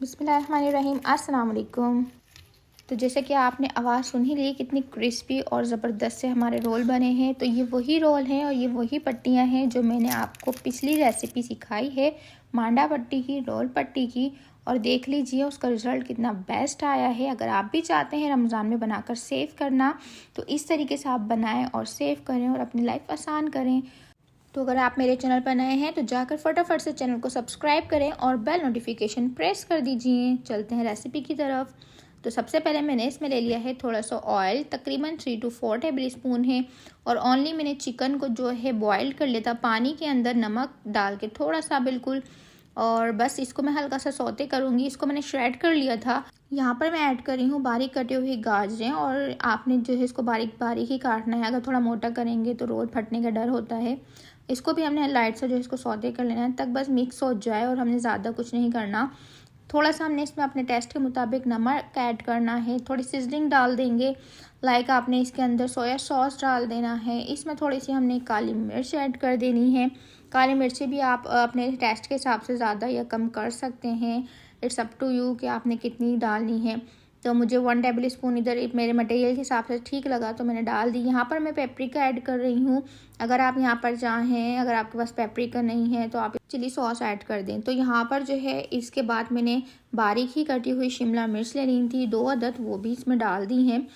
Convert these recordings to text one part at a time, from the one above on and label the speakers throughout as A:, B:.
A: बिस्मिल्लाहिर्रहमानिर्रहीम। अस्सलाम वालेकुम। तो जैसे कि आपने आवाज़ सुन ही ली, कितनी क्रिस्पी और ज़बरदस्त से हमारे रोल बने हैं। तो ये वही रोल हैं और ये वही पट्टियाँ हैं जो मैंने आपको पिछली रेसिपी सिखाई है मांडा पट्टी की, रोल पट्टी की। और देख लीजिए उसका रिज़ल्ट कितना बेस्ट आया है। अगर आप भी चाहते हैं रमज़ान में बनाकर सेव करना तो इस तरीके से आप बनाएं और सेव करें और अपनी लाइफ आसान करें। तो अगर आप मेरे चैनल पर नए हैं तो जाकर फटाफट से चैनल को सब्सक्राइब करें और बेल नोटिफिकेशन प्रेस कर दीजिए। चलते हैं रेसिपी की तरफ। तो सबसे पहले मैंने इसमें ले लिया है थोड़ा सा ऑयल, तकरीबन 3 to 4 टेबल स्पून है। और ओनली मैंने चिकन को जो है बॉयल कर लिया था पानी के अंदर, नमक डाल के थोड़ा सा बिल्कुल। और बस इसको मैं हल्का सा सौते करूँगी। इसको मैंने श्रेड कर लिया था। यहाँ पर मैं ऐड कर रही हूँ बारीक कटी हुई गाजरें। और आपने जो है इसको बारीक बारीक ही काटना है, अगर थोड़ा मोटा करेंगे तो रोल फटने का डर होता है। इसको भी हमने लाइट से जो इसको सौते कर लेना है तक बस मिक्स हो जाए, और हमने ज़्यादा कुछ नहीं करना। थोड़ा सा हमने इसमें अपने टेस्ट के मुताबिक नमक ऐड करना है, थोड़ी सीजनिंग डाल देंगे। लाइक आपने इसके अंदर सोया सॉस डाल देना है। इसमें थोड़ी सी हमने काली मिर्च ऐड कर देनी है। काली मिर्ची भी आप अपने टेस्ट के हिसाब से ज़्यादा या कम कर सकते हैं। इट्स अप टू यू कि आपने कितनी डालनी है। तो मुझे 1 टेबल स्पून इधर मेरे मटेरियल के हिसाब से ठीक लगा तो मैंने डाल दी। यहाँ पर मैं पेपरिका ऐड कर रही हूँ। अगर आप यहाँ पर चाहें, अगर आपके पास पेपरिका नहीं है तो आप चिली सॉस ऐड कर दें। तो यहाँ पर जो है इसके बाद मैंने बारीक ही कटी हुई शिमला मिर्च ले ली थी 2 अदद, वो भी इसमें डाल दी हैं।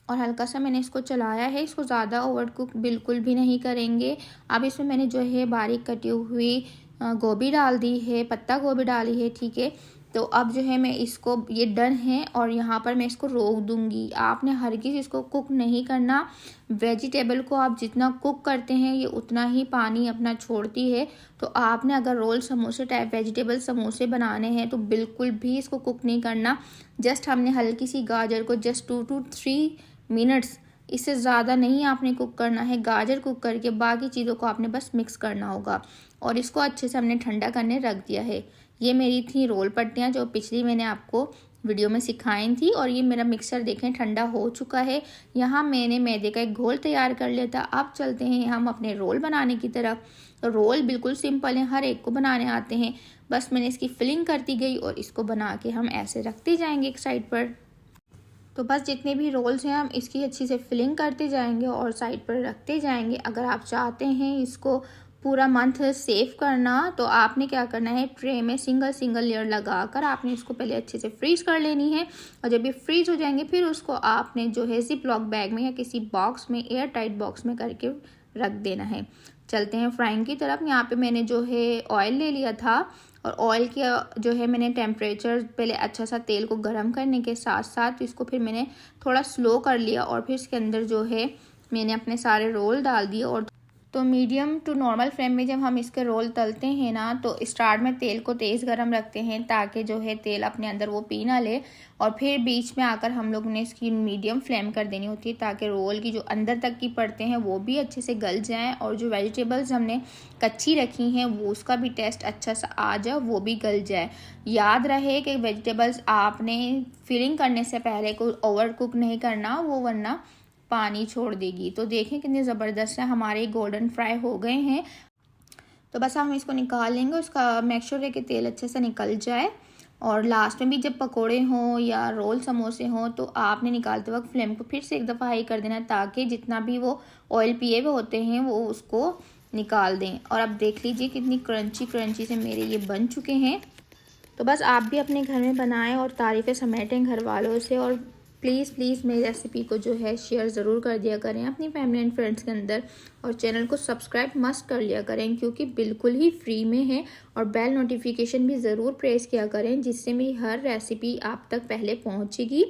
A: और हल्का सा मैंने इसको चलाया है। इसको ज़्यादा ओवर कुक बिल्कुल भी नहीं करेंगे। अब इसमें मैंने जो है बारीक कटी हुई गोभी डाल दी है, पत्ता गोभी डाली है, ठीक है। तो अब जो है मैं इसको, ये डन है और यहाँ पर मैं इसको रोक दूंगी। आपने हर किसी इसको कुक नहीं करना। वेजिटेबल को आप जितना कुक करते हैं ये उतना ही पानी अपना छोड़ती है। तो आपने अगर रोल समोसे टाइप वेजिटेबल समोसे बनाने हैं तो बिल्कुल भी इसको कुक नहीं करना। जस्ट हमने हल्की सी गाजर को जस्ट 2 to 3 मिनट्स, इससे ज़्यादा नहीं आपने कुक करना है। गाजर कुक करके बाकी चीज़ों को आपने बस मिक्स करना होगा। और इसको अच्छे से हमने ठंडा करने रख दिया है। ये मेरी थी रोल पट्टियाँ जो पिछली मैंने आपको वीडियो में सिखाई थी। और ये मेरा मिक्सर देखें ठंडा हो चुका है। यहाँ मैंने मैदे का एक घोल तैयार कर लिया था। अब चलते हैं हम अपने रोल बनाने की तरफ। तो रोल बिल्कुल सिंपल है, हर एक को बनाने आते हैं। बस मैंने इसकी फिलिंग करती गई और इसको बना के हम ऐसे रखते जाएंगे एक साइड पर। तो बस जितने भी रोल्स हैं हम इसकी अच्छी से फिलिंग करते जाएंगे और साइड पर रखते जाएंगे। अगर आप चाहते हैं इसको पूरा मंथ सेव करना तो आपने क्या करना है, ट्रे में सिंगल सिंगल लेयर लगाकर आपने इसको पहले अच्छे से फ्रीज कर लेनी है। और जब ये फ्रीज हो जाएंगे फिर उसको आपने जो है जिप लॉक बैग में या किसी बॉक्स में, एयर टाइट बॉक्स में करके रख देना है। चलते हैं फ्राइंग की तरफ। यहाँ पे मैंने जो है ऑयल ले लिया था और ऑयल की जो है मैंने टेम्परेचर पहले अच्छा सा तेल को गर्म करने के साथ साथ इसको फिर मैंने थोड़ा स्लो कर लिया। और फिर इसके अंदर जो है मैंने अपने सारे रोल डाल दिए। और तो मीडियम टू नॉर्मल फ्लेम में जब हम इसके रोल तलते हैं ना तो स्टार्ट में तेल को तेज़ गरम रखते हैं ताकि जो है तेल अपने अंदर वो पी ना ले। और फिर बीच में आकर हम लोग ने इसकी मीडियम फ्लेम कर देनी होती है ताकि रोल की जो अंदर तक की परतें हैं वो भी अच्छे से गल जाएं और जो वेजिटेबल्स हमने कच्ची रखी हैं वो उसका भी टेस्ट अच्छा सा आ जाए, वो भी गल जाए। याद रहे कि वेजिटेबल्स आपने फिलिंग करने से पहले कोई ओवर कुक नहीं करना, वो वरना पानी छोड़ देगी। तो देखें कितने ज़बरदस्त है हमारे गोल्डन फ्राई हो गए हैं। तो बस हम इसको निकाल लेंगे। उसका मेक श्योर है कि तेल अच्छे से निकल जाए। और लास्ट में भी जब पकोड़े हों या रोल समोसे हों तो आपने निकालते वक्त फ्लेम को फिर से एक दफ़ा हाई कर देना ताकि जितना भी वो ऑयल पिए हुए होते हैं वो उसको निकाल दें। और अब देख लीजिए कितनी क्रंची क्रंची से मेरे ये बन चुके हैं। तो बस आप भी अपने घर में बनाएं और तारीफ़ें समेटें घर वालों से। और प्लीज़ मेरी रेसिपी को जो है शेयर ज़रूर कर दिया करें अपनी फैमिली एंड फ्रेंड्स के अंदर। और चैनल को सब्सक्राइब मस्ट कर लिया करें क्योंकि बिल्कुल ही फ्री में है। और बेल नोटिफिकेशन भी ज़रूर प्रेस किया करें जिससे मेरी हर रेसिपी आप तक पहले पहुंचेगी।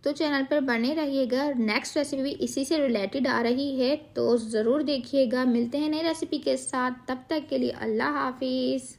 A: तो चैनल पर बने रहिएगा। नेक्स्ट रेसिपी भी इसी से रिलेटेड आ रही है तो ज़रूर देखिएगा। मिलते हैं नई रेसिपी के साथ, तब तक के लिए अल्लाह हाफिज़।